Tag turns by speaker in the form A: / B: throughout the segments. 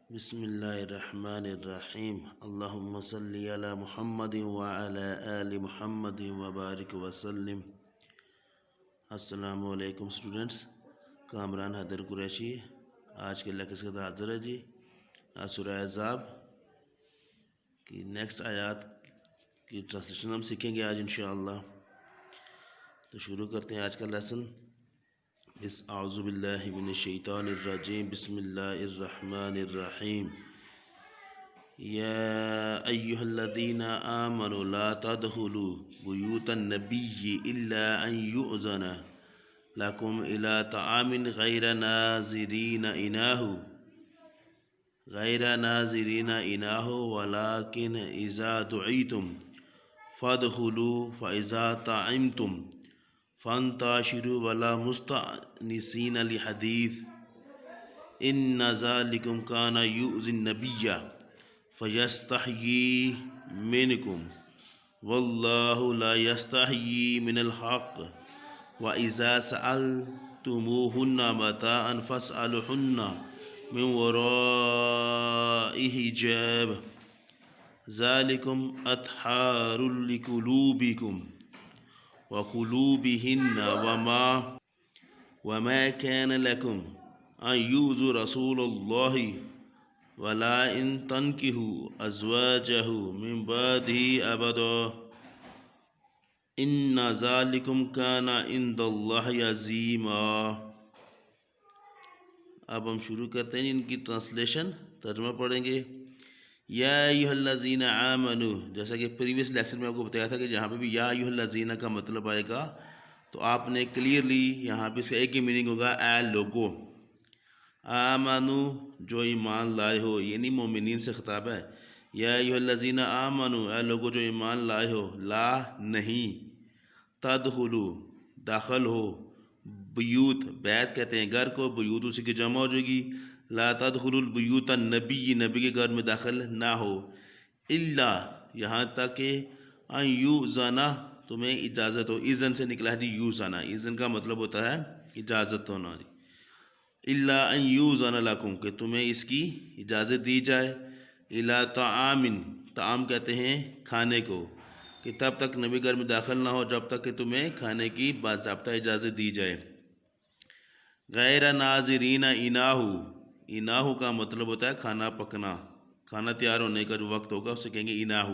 A: بسم اللہ الرحمن الرحیم اللہم صلی علی محمد وعلی آل محمد وبارک وسلم۔ السلام علیکم اسٹوڈنٹس، کامران حیدر قریشی آج کے لیکچر کے ساتھ حاضر ہے جی۔ آج سورہ احزاب کی نیکسٹ آیات کی ٹرانسلیشن ہم سیکھیں گے آج انشاءاللہ۔ تو شروع کرتے ہیں آج کا لیسن۔ اعوذ باللہ من الشیطان الرجیم، بسم اللہ الرحمن الرحیم۔ یا ایہا الذین آمنوا لا تدخلوا بیوت النبی الا ان یؤذن لکم الی طعام غیر ناظرین اناہ ولکن اذا دعیتم فادخلوا فاذا طعمتم فانتشروا ولا مستأنسین لحدیث ان ذلکم کان یؤذی النبی فیستحیی منکم واللہ لا یستحیی من الحق وَإِذَا سَأَلْتُمُوهُنَّ مَتَاعًا فَاسْأَلُوهُنَّ مِنْ وَرَاءِ حِجَابٍ ذَلِكُمْ أَطْهَارُ لِقُلُوبِكُمْ وَقُلُوبِهِنَّ وَمَا كَانَ لَكُمْ أَنْ يُؤْذُوا رَسُولَ اللَّهِ وَلَا أَنْ تَنكِحُوا أَزْوَاجَهُ مِنْ بَعْدِهِ أَبَدًا ان ذالکم کان عند اللہ عظیما۔ اب ہم شروع کرتے ہیں ان کی ٹرانسلیشن، ترجمہ پڑھیں گے۔ یا ایھا الذین آمنوا، جیسا کہ پریویس لیکچر میں آپ کو بتایا تھا کہ جہاں پہ بھی یا ایھا الذین کا مطلب آئے گا تو آپ نے کلیئرلی یہاں پہ اس کا ایک ہی میننگ ہوگا، اے لوگو۔ آمنو جو ایمان لائے ہو، یعنی مومنین سے خطاب ہے۔ یا ایھا الذین آمنوا، اے لوگو جو ایمان لائے ہو، لا نہیں، تدخلو داخل ہو، بیوت بیت کہتے ہیں گھر کو، بیوت اسی کی جمع ہو جائے گی۔ لا تدخلو البیوت النبی، نبی کے گھر میں داخل نہ ہو، الا یہاں تک کہ ان یؤذن تمہیں اجازت ہو۔ اذن سے نکلا ہے جی یؤذن، اذن کا مطلب ہوتا ہے اجازت ہونا جی۔ الا ان یؤذن لکم، کہ تمہیں اس کی اجازت دی جائے۔ الی طعام، طعام کہتے ہیں کھانے کو، کہ تب تک نبی گھر میں داخل نہ ہو جب تک کہ تمہیں کھانے کی باضابطہ اجازت دی جائے۔ غیر ناظرین اناہ، اناہ کا مطلب ہوتا ہے کھانا پکنا، کھانا تیار ہونے کا جو وقت ہوگا اسے کہیں گے اناہ۔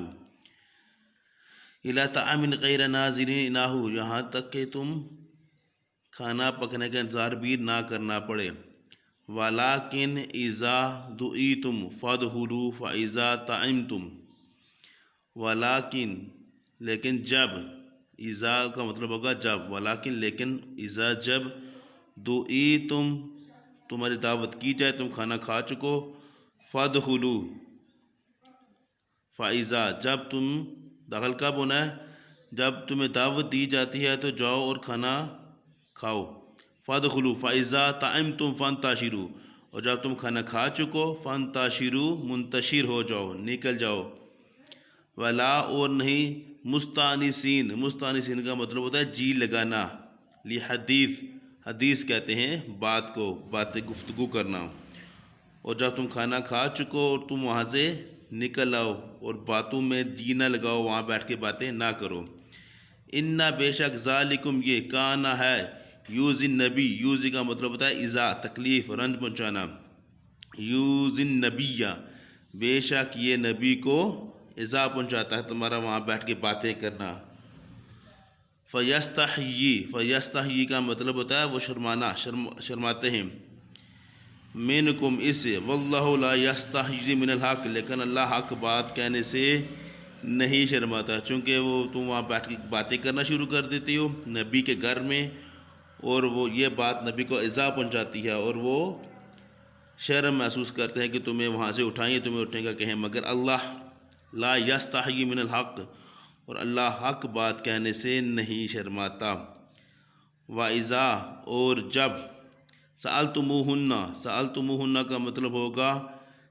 A: الی طعام غیر ناظرین اناہ، یہاں تک کہ تم کھانا پکنے کا انتظار بھی نہ کرنا پڑے۔ ولیکن اذا دعیتم فادخلوا فاذا طعمتم، ولیکن لیکن جب، اذا کا مطلب ہوگا جب، ولیکن لیکن، اذا جب، دعیتم تمہاری دعوت کی جائے، تم کھانا کھا چکو، فادخلوا فاذا جب، تم داخل کب ہونا ہے؟ جب تمہیں دعوت دی جاتی ہے تو جاؤ اور کھانا کھاؤ۔ فادخلوا فاذا طعمتم فانتشروا، اور جب تم کھانا کھا چکو، فانتشروا منتشر ہو جاؤ، نکل جاؤ۔ ولا اور نہیں، مستانسین، مستانسین کا مطلب ہوتا ہے جی لگانا، لحدیث، حدیث کہتے ہیں بات کو، باتیں گفتگو کرنا۔ اور جب تم کھانا کھا چکو اور تم وہاں سے نکل آؤ اور باتوں میں جی نہ لگاؤ، وہاں بیٹھ کے باتیں نہ کرو۔ ان بے شک، ذالکم یہ، کانا ہے، یوذی النبی، یوذی کا مطلب ہوتا ہے ایذا، تکلیف، رنج پہنچانا۔ یوذی النبی، بے شک یہ نبی کو ایذا پہنچاتا ہے، تمہارا وہاں بیٹھ کے باتیں کرنا۔ فیستحیی، فیستحیی کا مطلب ہوتا ہے وہ شرمانا، شرماتے ہیں۔ منکم، اس سے، واللہ لا یستحیی من الحق، لیکن اللہ حق بات کہنے سے نہیں شرماتا، چونکہ وہ تم وہاں بیٹھ کے باتیں کرنا شروع کر دیتی ہو نبی کے گھر میں، اور وہ یہ بات نبی کو ایذا پہنچاتی ہے، اور وہ شرم محسوس کرتے ہیں کہ تمہیں وہاں سے اٹھائیں، تمہیں اٹھنے کا کہیں، مگر اللہ لا یستحیی من الحق، اور اللہ حق بات کہنے سے نہیں شرماتا۔ وَإِذَا، اور جب، سألتموهن، سألتموهن کا مطلب ہوگا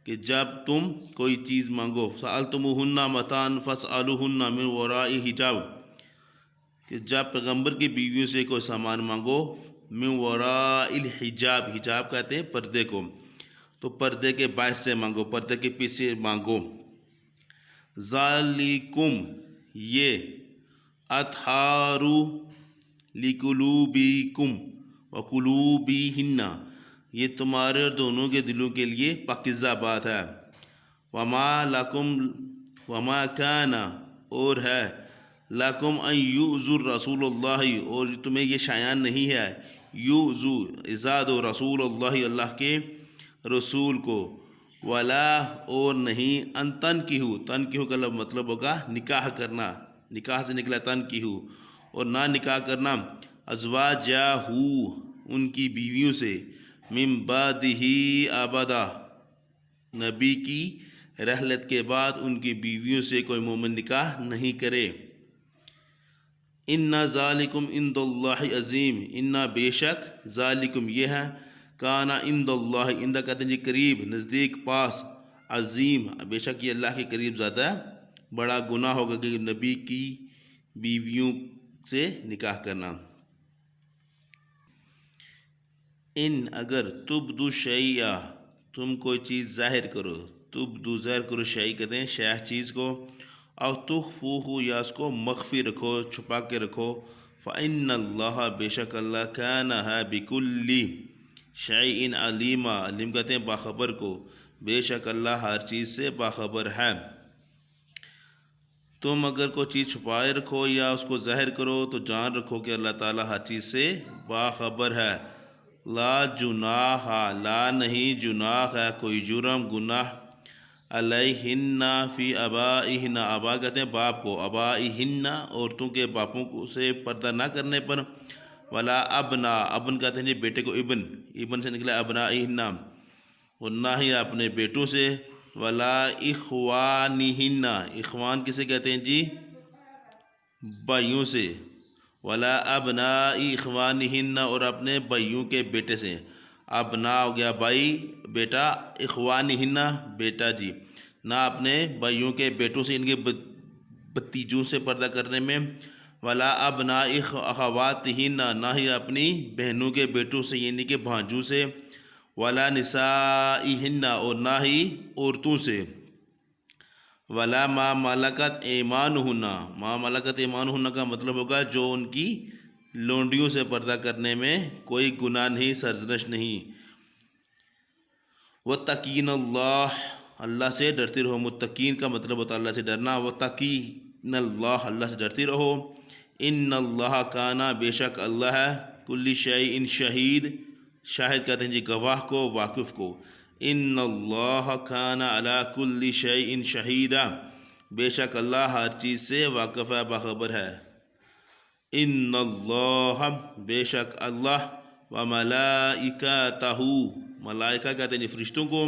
A: کہ جب تم کوئی چیز مانگو۔ سألتموهن متاعا فاسألوهن من وراء حجاب، کہ جب پیغمبر کی بیویوں سے کوئی سامان مانگو، من وراء الحجاب، حجاب کہتے ہیں پردے کو، تو پردے کے باعث سے مانگو، پردے کے پیچھے مانگو۔ ذالکم یہ، اطہارو لقلوبکم وقلوبہن یہ تمہارے اور دونوں کے دلوں کے لیے پاکیزہ بات ہے۔ وما لکم وما کان اور ہے لکم ان یؤذوا رسول اللہ اور تمہیں یہ شایان نہیں ہے یؤذوا اذا دو رسول اللہ اللہ کے رسول کو، ولا اور نہیں ان تنکحوا، تنکحوا کا مطلب ہوگا نکاح کرنا، نکاح سے نکلا تنکحوا، اور نہ نکاح کرنا ازواجہ ان کی بیویوں سے، من بعدہ ابدا نبی کی رحلت کے بعد ان کی بیویوں سے کوئی مومن نکاح نہیں کرے۔ ان ذالکم عند اللہ عظیم، ان بے شک ذالکم یہ ہے، کانا عند اللہ، عند کہتے ہیں جی قریب، نزدیک، پاس، عظیم بے شک یہ اللہ کے قریب زیادہ بڑا گناہ ہوگا کہ نبی کی بیویوں سے نکاح کرنا۔ ان اگر تبدو شیئا تم کوئی چیز ظاہر کرو، تبدو ظاہر کرو، شیء کہتے ہیں شیء چیز کو، او تخفوہ یا اس کو مخفی رکھو، چھپا کے رکھو، فإن اللہ بے شک اللہ کان ہے بکل شیء علیما، علیم کہتے ہیں باخبر کو، بے شک اللہ ہر چیز سے باخبر ہے۔ تم اگر کوئی چیز چھپائے رکھو یا اس کو ظاہر کرو تو جان رکھو کہ اللہ تعالیٰ ہر چیز سے باخبر ہے۔ لا جناح، لا نہیں، جناح ہے کوئی جرم، گناہ، علیہن فی آبائہن، آبا کہتے ہیں باپ کو، آبائہن عورتوں کے باپوں کو سے پردہ نہ کرنے پر، ولا ابنا، ابن کہتے ہیں جی بیٹے کو، ابن، ابن سے نکلا ابنائہن، اور نہ ہی اپنے بیٹوں سے، ولا اخوانہن، اخوان کسے کہتے ہیں جی بھائیوں سے، ولا ابناء اخوانہن اور اپنے بھائیوں کے بیٹے سے، ابنا ہو گیا بھائی بیٹا، اخوانہن بیٹا جی، نہ اپنے بھائیوں کے بیٹوں سے، ان کے بھتیجوں سے پردہ کرنے میں، ولا ابناء اخواتہن نہ ہی اپنی بہنوں کے بیٹوں سے یعنی کہ بھانجوں سے، ولا نسائہن اور نہ ہی عورتوں سے، ولا ما ملکت ایمانہن، ما ملکت ایمانہن کا مطلب ہوگا جو ان کی لونڈیوں سے پردہ کرنے میں کوئی گناہ نہیں، سرزنش نہیں۔ واتقین اللہ، اللہ سے ڈرتے رہو، متقین کا مطلب ہوتا ہے اللہ سے ڈرنا، واتقین اللہ، اللہ سے ڈرتے رہو۔ ان اللہ کانا بے شک اللہ ہے، کل شیء شہید، شاہد کہتے ہیں جی گواہ کو، واقف کو، ان اللہ کانا علی کل شیء شہیدا، بے شک اللہ ہر چیز سے واقف ہے، باخبر ہے۔ ان اللہ بے شک اللہ، وملائکتہ ملائکہ کہتے ہیں جی فرشتوں کو،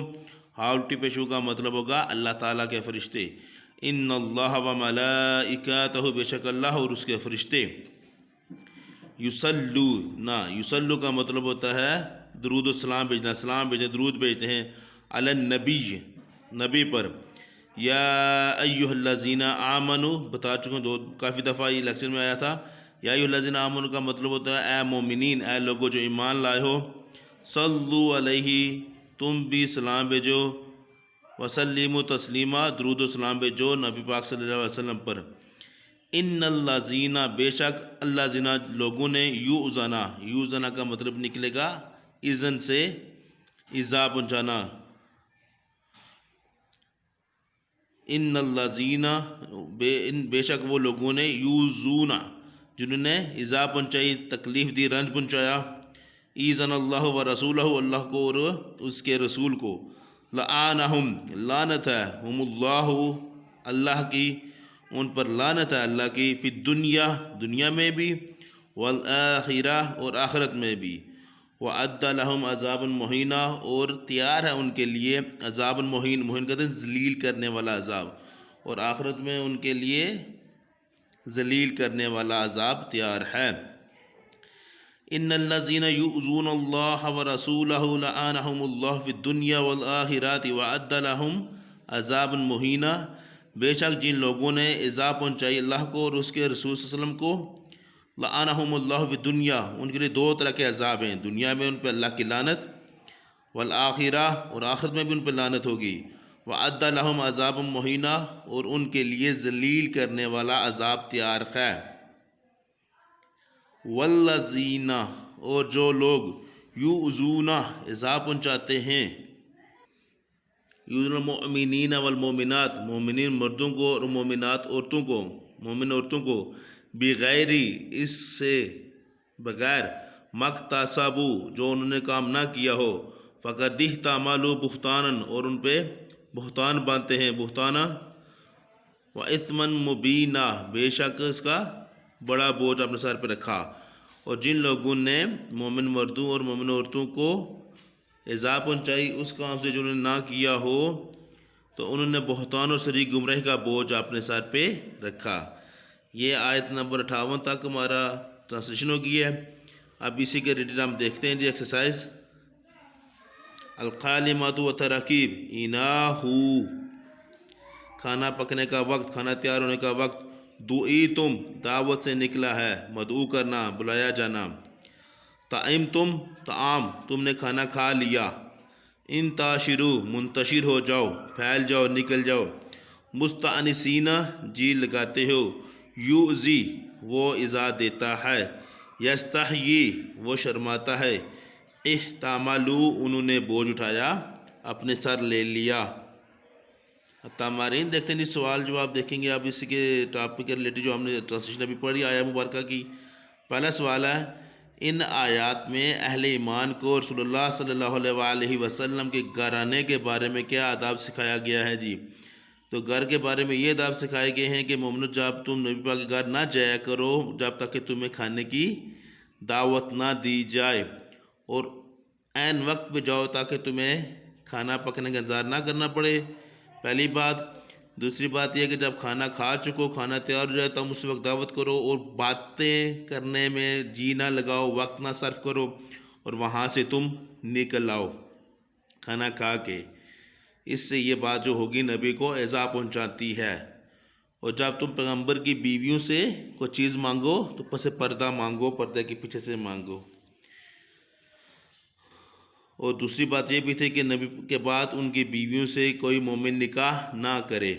A: ہاؤلٹی پیشو کا مطلب ہوگا اللہ تعالیٰ کے فرشتے، ان اللہ وملائکتہ بے شک اللہ اور اس کے فرشتے، یصلون، یصلو کا مطلب ہوتا ہے درود و سلام بھیجنا، سلام بھیجنا، درود بھیجتے ہیں، علی النبی، نبی پر، یا ایہا الذین آمنوا بتا چکا ہوں کافی دفعہ یہ لیکچر میں آیا تھا، یا ایہا الذین آمنوا کا مطلب ہوتا ہے اے مومنین، اے لوگوں جو ایمان لائے ہو، صلو علیہ تم بھی سلام بھیجو، وسلموا تسلیما درود و سلام بھیجو نبی پاک صلی اللہ علیہ وسلم پر۔ ان الذین بے شک اللہ زینا لوگوں نے، یؤذنا، یؤذنا کا مطلب نکلے گا اذن سے ایذا پہنچانا، ان الذین بے شک وہ لوگوں نے، یؤذون جنہوں نے ایذا پہنچائی، تکلیف دی، رنج پہنچایا، ایذن اللہ و رسولہ اللہ کو اور اس کے رسول کو، لعنہم لعنت ہے، ہم اللہ اللہ کی ان پر لعنت ہے اللہ کی، فی الدنیا دنیا میں بھی، والآخرہ اور آخرت میں بھی، وعد لہم عذاب مہینہ اور تیار ہے ان کے لیے عذاب مہین، مہین کہتے ہیں ذلیل کرنے والا عذاب، اور آخرت میں ان کے لیے ذلیل کرنے والا عذاب تیار ہے۔ ان الذین یؤذون اللہ ورسولہ لعنہم اللہ فی الدنیا والآخرۃ وعد لہم عذاب مہینہ، بے شک جن لوگوں نے ایذا پہنچائی اللہ کو اور اس کے رسول صلی اللہ علیہ وسلم کو، لعنہم اللہ فی الدنیا ان کے لیے دو طرح کے عذاب ہیں، دنیا میں ان پہ اللہ کی لعنت، والآخرہ، اور آخرت میں بھی ان پہ لعنت ہوگی، وَأَعَدَّ لَهُمْ عَذَابًا مُّهِینًا، اور ان کے لیے ذلیل کرنے والا عذاب تیار ہے۔ والذین، اور جو لوگ یؤذون، ایذا پہنچاتے ہیں، یؤذون المؤمنین والمؤمنات، مومنین مردوں کو اور مومنات عورتوں کو، مومن عورتوں کو، بغیر، اس سے، بغیر، مکتسبوا، جو انہوں نے کام نہ کیا ہو، فقد احتملوا بہتانا، اور ان پہ بہتان باندھتے ہیں، بہتانا، وَإِثْمًا مُبِینًا، بے شک اس کا بڑا بوجھ اپنے سر پہ رکھا۔ اور جن لوگوں نے مومن مردوں اور مومن عورتوں کو ایذا پہنچائی اس کام سے جو انہوں نے نہ کیا ہو، تو انہوں نے بہتان اور صریح گمراہی کا بوجھ اپنے سر پہ رکھا۔ یہ آیت نمبر 58 تک ہمارا ٹرانسلیشن ہو گئی ہے۔ اب اسی کے ریلیٹڈ ہم دیکھتے ہیں جی ایکسرسائز۔ القالمات و تراکیب، اناہو، کھانا پکنے کا وقت، کھانا تیار ہونے کا وقت، دعیتم، دعوت سے نکلا ہے، مدعو کرنا، بلایا جانا، طعمتم، طعام، تم نے کھانا کھا لیا، انتشروا، منتشر ہو جاؤ، پھیل جاؤ، نکل جاؤ، مستأنسین، جی لگاتے ہو، یؤذی، وہ ایذا دیتا ہے، یستحیی، وہ شرماتا ہے، احتملوا، انہوں نے بوجھ اٹھایا، اپنے سر لے لیا۔ تمارین دیکھتے ہیں جی، سوال جواب دیکھیں گے اب اسی کے ٹاپک کے ریلیٹڈ جو ہم نے ٹرانسلیشن ابھی پڑھی آیا مبارکہ کی۔ پہلا سوال ہے، ان آیات میں اہل ایمان کو رسول اللہ صلی اللہ علیہ وآلہ وسلم کے گھر آنے کے بارے میں کیا آداب سکھایا گیا ہے جی؟ تو گھر کے بارے میں یہ آداب سکھائے گئے ہیں کہ مومنو، جب تم نبی پاک کے گھر نہ جایا کرو جب تک کہ تمہیں کھانے کی دعوت نہ دی جائے، اور عین وقت پہ جاؤ تاکہ تمہیں کھانا پکنے کا انتظار نہ کرنا پڑے، پہلی بات۔ دوسری بات یہ ہے کہ جب کھانا کھا چکو، کھانا تیار ہو جائے تو اس وقت دعوت کرو، اور باتیں کرنے میں جی نہ لگاؤ، وقت نہ صرف کرو، اور وہاں سے تم نکل آؤ کھانا کھا کے۔ اس سے یہ بات جو ہوگی نبی کو ایذا پہنچاتی ہے۔ اور جب تم پیغمبر کی بیویوں سے کوئی چیز مانگو تو پس پردہ مانگو، پردے کے پیچھے سے مانگو۔ اور دوسری بات یہ بھی تھی کہ نبی کے بعد ان کی بیویوں سے کوئی مومن نکاح نہ کرے۔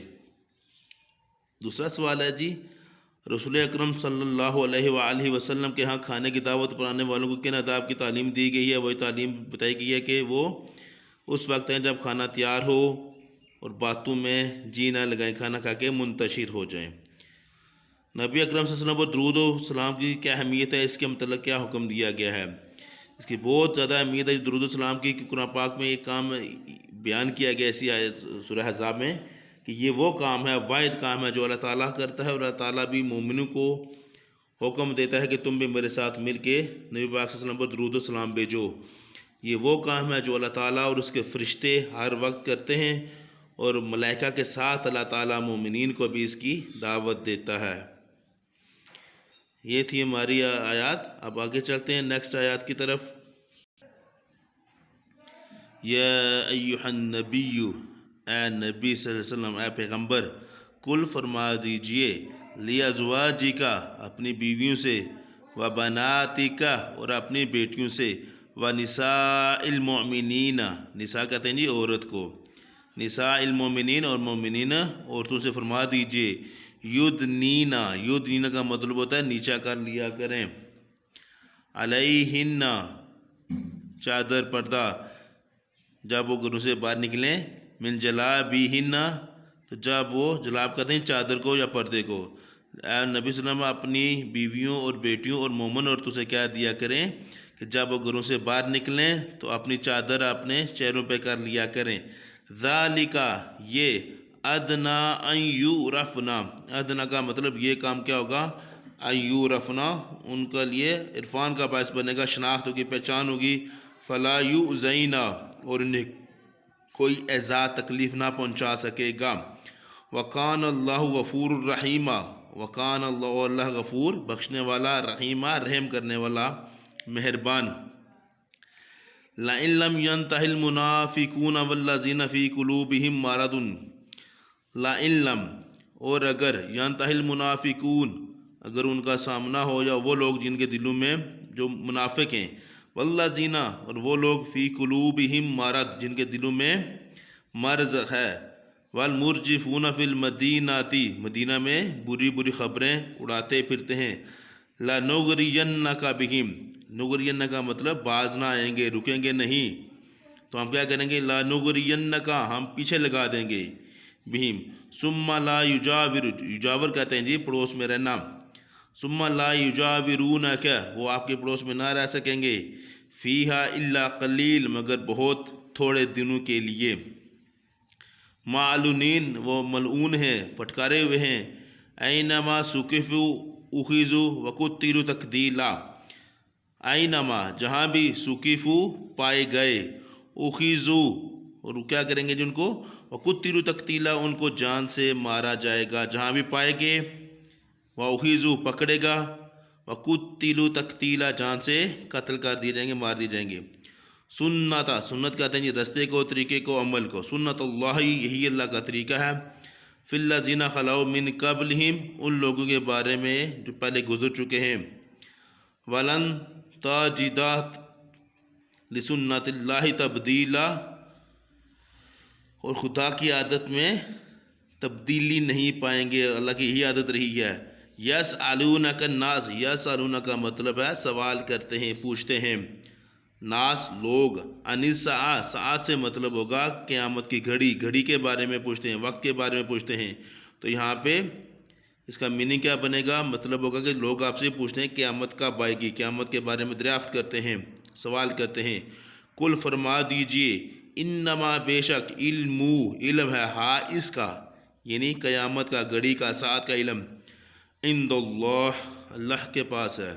A: دوسرا سوال ہے جی، رسول اکرم صلی اللہ علیہ وآلہ وسلم کے ہاں کھانے کی دعوت پر آنے والوں کو کن آداب کی تعلیم دی گئی ہے؟ وہی تعلیم بتائی گئی ہے کہ وہ اس وقت ہیں جب کھانا تیار ہو اور باتوں میں جی نہ لگائیں، کھانا کھا کے منتشر ہو جائیں۔ نبی اکرم صلی اللہ علیہ وسلم پر درود و سلام کی کیا اہمیت ہے، اس کے متعلق کیا حکم دیا گیا ہے؟ اس کی بہت زیادہ اہمیت ہے درود و سلام کی، کہ قرآن پاک میں یہ کام بیان کیا گیا اسی آیت سورہ احزاب میں، کہ یہ وہ کام ہے، واحد کام ہے جو اللہ تعالیٰ کرتا ہے، اور اللہ تعالیٰ بھی مومنوں کو حکم دیتا ہے کہ تم بھی میرے ساتھ مل کے نبی پاک صلی اللہ علیہ وسلم پر درود و سلام بھیجو۔ یہ وہ کام ہے جو اللہ تعالیٰ اور اس کے فرشتے ہر وقت کرتے ہیں، اور ملائکہ کے ساتھ اللہ تعالیٰ مومنین کو بھی اس کی دعوت دیتا ہے۔ یہ تھی ہماری آیات۔ اب آگے چلتے ہیں نیکسٹ آیات کی طرف۔ یا ایہا النبی، اے نبی صلی اللہ علیہ وسلم، اے پیغمبر، کل فرما دیجئے، لِأَزْوَاجِکَ، اپنی بیویوں سے، وَبَنَاتِکَ، اور اپنی بیٹیوں سے، وَنِسَاءِ الْمُؤْمِنِينَ، نساء کہتے ہیں جی عورت کو، نساء المؤمنین، اور مومنین عورتوں سے فرما دیجئے، یدنینا، یدنینا کا مطلب ہوتا ہے نیچا کر لیا کریں، علیہن، چادر پردہ، جب وہ گھروں سے باہر نکلیں، من جلابیہن، تو جب وہ جلاب کہتے ہیں چادر کو یا پردے کو۔ اے نبی صلی اللہ علیہ وسلم اپنی بیویوں اور بیٹیوں اور مومن عورتوں سے کیا دیا کریں کہ جب وہ گھروں سے باہر نکلیں تو اپنی چادر اپنے چہروں پہ کر لیا کریں۔ ذالک، یہ، ادنا ان یعرفنا، ادنا کا مطلب یہ کام کیا ہوگا، ان یعرفنا، ان کے لیے عرفان کا باعث بنے گا، شناخت ہوگی، پہچان ہوگی، فلا یؤذینا، اور انہیں کوئی ایذا تکلیف نہ پہنچا سکے گا۔ وکان اللہ غفور الرحیم، وکان اللہ، اللہ غفور، بخشنے والا، رحیمہ، رحم کرنے والا، مہربان۔ لئن لم ينتهِ المنافقون والذین فی قلوبہم مرض، لئن لم، اور اگر، ينتهِ المنافقون، اگر ان کا سامنا ہو، یا وہ لوگ جن کے دلوں میں جو منافق ہیں، والذین اور وہ لوگ فی قلوبہم مرض جن کے دلوں میں مرض ہے، والمرجفون فی المدیناتی مدینہ میں بری بری خبریں اڑاتے پھرتے ہیں، لنغرینک بہم نغرینک کا مطلب باز نہ آئیں گے، رکیں گے نہیں، تو ہم کیا کریں گے، لنغرینک ہم پیچھے لگا دیں گے، بہم ثم لا یجاور کہتے ہیں جی پڑوس میں رہنا، ثم لا یجاورونک وہ آپ کے پڑوس میں نہ رہ سکیں گے، فیہا الا قلیل مگر بہت تھوڑے دنوں کے لیے، معلونین وہ ملعون ہیں پھٹکارے ہوئے ہیں، اینما ثقفوا اخذوا وقتلوا تقتیلا، اینما جہاں بھی ثقفوا پائے گئے، اخذوا اور کیا کریں گے جن کو، وقتلوا تقتیلا ان کو جان سے مارا جائے گا، جہاں بھی پائے گے، واخذوا پکڑے گا، وقتلوا تقتیلا جان سے قتل کر دیے جائیں گے، مار دیے جائیں گے، سنت کہتے ہیں جی رستے کو، طریقے کو، عمل کو، سنت اللہ یہی اللہ کا طریقہ ہے، فی الذین خلو من قبلہم ان لوگوں کے بارے میں جو پہلے گزر چکے ہیں، ولن تجد لسنت اللہ تبدیلا اور خدا کی عادت میں تبدیلی نہیں پائیں گے، اللہ کی یہی عادت رہی ہے، یسألونک الناس یسألونک کا مطلب ہے سوال کرتے ہیں، پوچھتے ہیں، ناس لوگ، عن الساعہ ساعت سے مطلب ہوگا قیامت کی گھڑی کے بارے میں پوچھتے ہیں، وقت کے بارے میں پوچھتے ہیں، تو یہاں پہ اس کا میننگ کیا بنے گا، مطلب ہوگا کہ لوگ آپ سے پوچھتے ہیں قیامت کب آئے گی، قیامت کے بارے میں دریافت کرتے ہیں، سوال کرتے ہیں، کل فرما دیجئے انما بے شک علم ہے ہاں اس کا یعنی قیامت کا، گھڑی کا، ساعت کا علم، عند اللہ اللہ کے پاس ہے،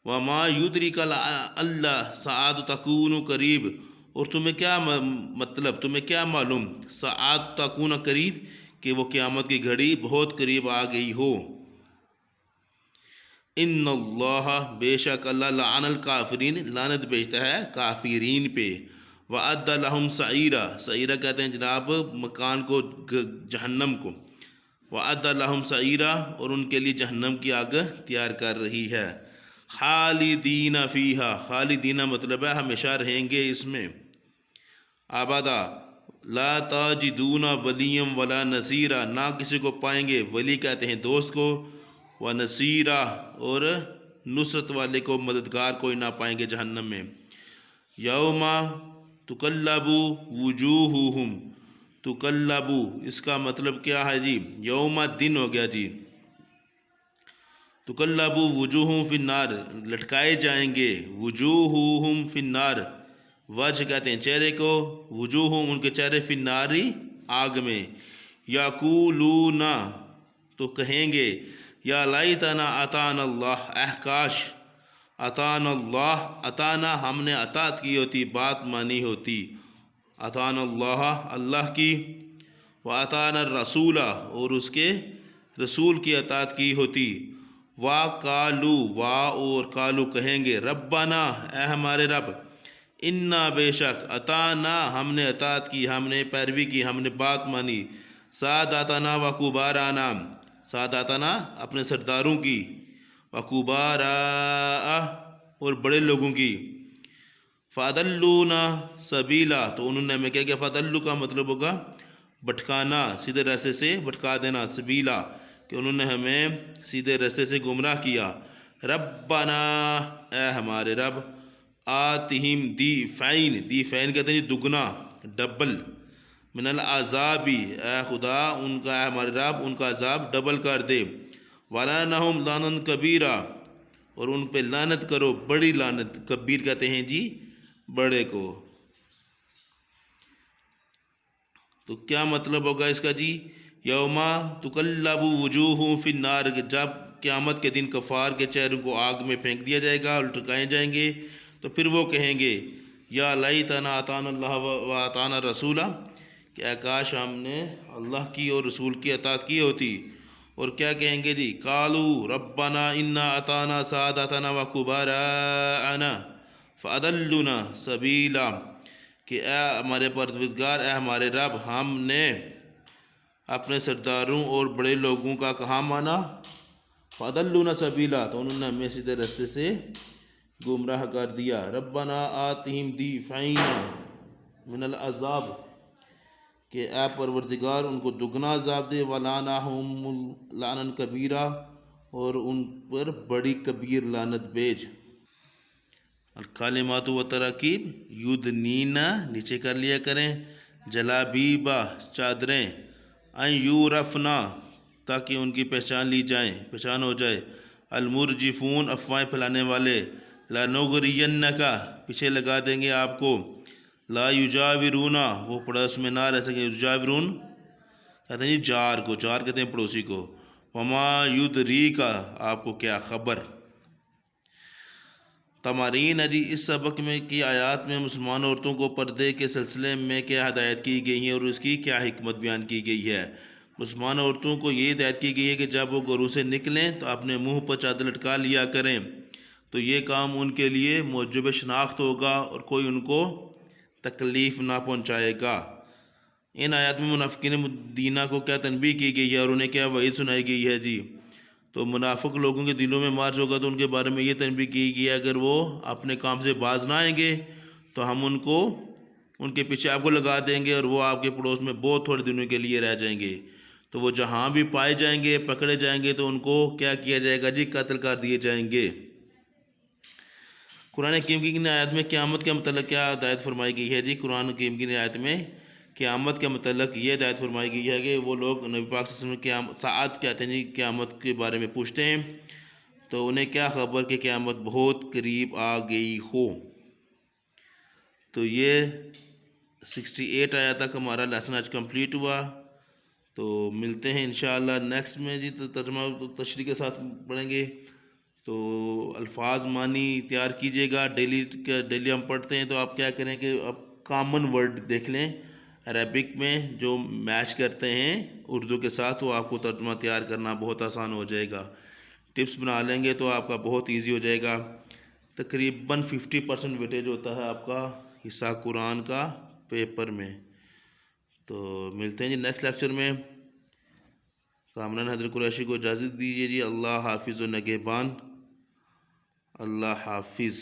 A: وما یدرک اللہ ساعت تکون قریب اور تمہیں کیا مطلب، تمہیں کیا معلوم، ساعت تکون قریب کہ وہ قیامت کی گھڑی بہت قریب آ گئی ہو، ان اللہ بے شک اللہ لعن الکافرین لعنت بھیجتا ہے کافرین پہ، وعد لہم سعیرا سعیرا کہتے ہیں جناب مکان کو، جہنم کو، وعد لہم سعیرا اور ان کے لیے جہنم کی آگ تیار کر رہی ہے، خالدین فیہا خالدین مطلب ہے ہمیشہ رہیں گے اس میں، آبادا، لا تجدون ولیم ولا نصیرا نہ کسی کو پائیں گے، ولی کہتے ہیں دوست کو، و نصیرا اور نصرت والے کو، مددگار کوئی نہ پائیں گے جہنم میں، یوم تقلب وجوہہم تقلب اس کا مطلب کیا ہے جی، یوم دن ہو گیا جی، تقلب وجوہہم فی النار لٹکائے جائیں گے، وجوہہم فی النار وجہ کہتے ہیں چہرے کو، وجوہہم ان کے چہرے فی النار آگ میں، یقولون تو کہیں گے، یا لیتنا اطعنا اللہ کاش اطعنا اللہ اطعنا ہم نے اطاعت کی ہوتی، بات مانی ہوتی، اطعنا اللہ اللہ کی، واطعنا الرسول اور اس کے رسول کی اطاعت کی ہوتی، وقالو اور قالو کہیں گے، ربنا اے ہمارے رب، انا بے شک اطعنا ہم نے اطاعت کی، ہم نے پیروی کی، ہم نے بات مانی، ساداتنا و کبارانا ساداتنا اپنے سرداروں کی، وکبارا اور بڑے لوگوں کی، فَأَضَلُّونَا سَبِيلًا تو انہوں نے ہمیں کیا کیا، فَأَضَلُّوا کا مطلب ہوگا بھٹکانا، سیدھے راستے سے بھٹکا دینا، سبیلا کہ انہوں نے ہمیں سیدھے راستے سے گمراہ کیا، ربنا اے ہمارے رب، آتہم دی فین کہتے ہیں دگنا، ڈبل، من العذابی اے خدا ان کا، اے ہمارے رب ان کا عذاب ڈبل کر دے، وَلَعْنَهُمْ لَعْنًا كَبِيرًا اور ان پہ لعنت کرو، بڑی لعنت، کبیر کہتے ہیں جی بڑے کو، تو کیا مطلب ہوگا اس کا جی، یوما تقلب وجوہہم فی النار جب قیامت کے دن کفار کے چہروں کو آگ میں پھینک دیا جائے گا، لٹکائے جائیں گے، تو پھر وہ کہیں گے، یا لیتنا اطعنا اللہ و اطعنا الرسول کہ اے کاش ہم نے اللہ کی اور رسول کی اطاعت کی ہوتی، اور کیا کہیں گے جی، قالو ربنا انا اطعنا سادتنا و کبراءنا فاضلونا سبیلا کہ اے ہمارے پروردگار، اے ہمارے رب ہم نے اپنے سرداروں اور بڑے لوگوں کا کہاں مانا، فاضلونا سبیلا تو انہوں نے ہمیں سیدھے راستے سے گمراہ کر دیا۔ ربنا آتہم ضعفین من العذاب، کہ اے پروردگار ان کو دگنا عذاب دے، وَلَعْنَهُمْ لَعْنًا كَبِيرًا، اور ان پر بڑی کبیر لعنت بھیج۔ الکلمات و تراکیب، یدنینا نیچے کر لیا کریں، جلابیبا چادریں، ان یورفنا تاکہ ان کی پہچان لی جائیں، پہچان ہو جائے، المرجفون افواہیں پھیلانے والے، لنغرینکا پیچھے لگا دیں گے آپ کو، لا یجاورونا وہ پڑوس میں نہ رہ سکیں، یجاورون کہتے ہیں جی جار کو، جار کہتے ہیں پڑوسی کو، وما یدریکا آپ کو کیا خبر۔ تمارین ہے جی، اس سبق میں کی آیات میں مسلمان عورتوں کو پردے کے سلسلے میں کیا ہدایت کی گئی ہے اور اس کی کیا حکمت بیان کی گئی ہے۔ مسلمان عورتوں کو یہ ہدایت کی گئی ہے کہ جب وہ گھروں سے نکلیں تو اپنے منہ پر چادر لٹکا لیا کریں، تو یہ کام ان کے لیے موجب شناخت ہوگا اور کوئی ان کو تکلیف نہ پہنچائے گا۔ ان آیات میں منافقین مدینہ کو کیا تنبیہ کی گئی ہے اور انہیں کیا وعید سنائی گئی ہے جی؟ تو منافق لوگوں کے دلوں میں مارچ ہوگا تو ان کے بارے میں یہ تنبیہ کی گئی ہے، اگر وہ اپنے کام سے باز نہ آئیں گے تو ہم ان کے پیچھے آپ کو لگا دیں گے اور وہ آپ کے پڑوس میں بہت تھوڑے دنوں کے لیے رہ جائیں گے۔ تو وہ جہاں بھی پائے جائیں گے، پکڑے جائیں گے، تو ان کو کیا کیا جائے گا جی؟ قتل کر دیے جائیں گے۔ قرآن حکیم کی آیت میں قیامت کے متعلق کیا ہدایت فرمائی گئی ہے جی؟ قرآن حکیم کی آیت میں قیامت کے متعلق یہ ہدایت فرمائی گئی ہے کہ وہ لوگ نبی پاک صلی اللہ علیہ وسلم ساعت کہتے ہیں جی، قیامت کے بارے میں پوچھتے ہیں تو انہیں کیا خبر کہ قیامت بہت قریب آ گئی ہو۔ تو یہ 68 آیا تک ہمارا لیسن آج کمپلیٹ ہوا۔ تو ملتے ہیں انشاءاللہ نیکسٹ میں جی، تو ترجمہ تشریح کے ساتھ پڑھیں گے۔ تو الفاظ معنی تیار کیجیے گا، ڈیلی ہم پڑھتے ہیں تو آپ کیا کریں کہ اب کامن ورڈ دیکھ لیں عربک میں جو میچ کرتے ہیں اردو کے ساتھ، تو آپ کو ترجمہ تیار کرنا بہت آسان ہو جائے گا۔ ٹپس بنا لیں گے تو آپ کا بہت ایزی ہو جائے گا۔ تقریباً 50% ویٹیج ہوتا ہے آپ کا حصہ قرآن کا پیپر میں۔ تو ملتے ہیں جی نیکسٹ لیکچر میں۔ کامران حیدر قریشی کو اجازت دیجیے جی۔ اللہ حافظ و نگہبان۔ اللہ حافظ۔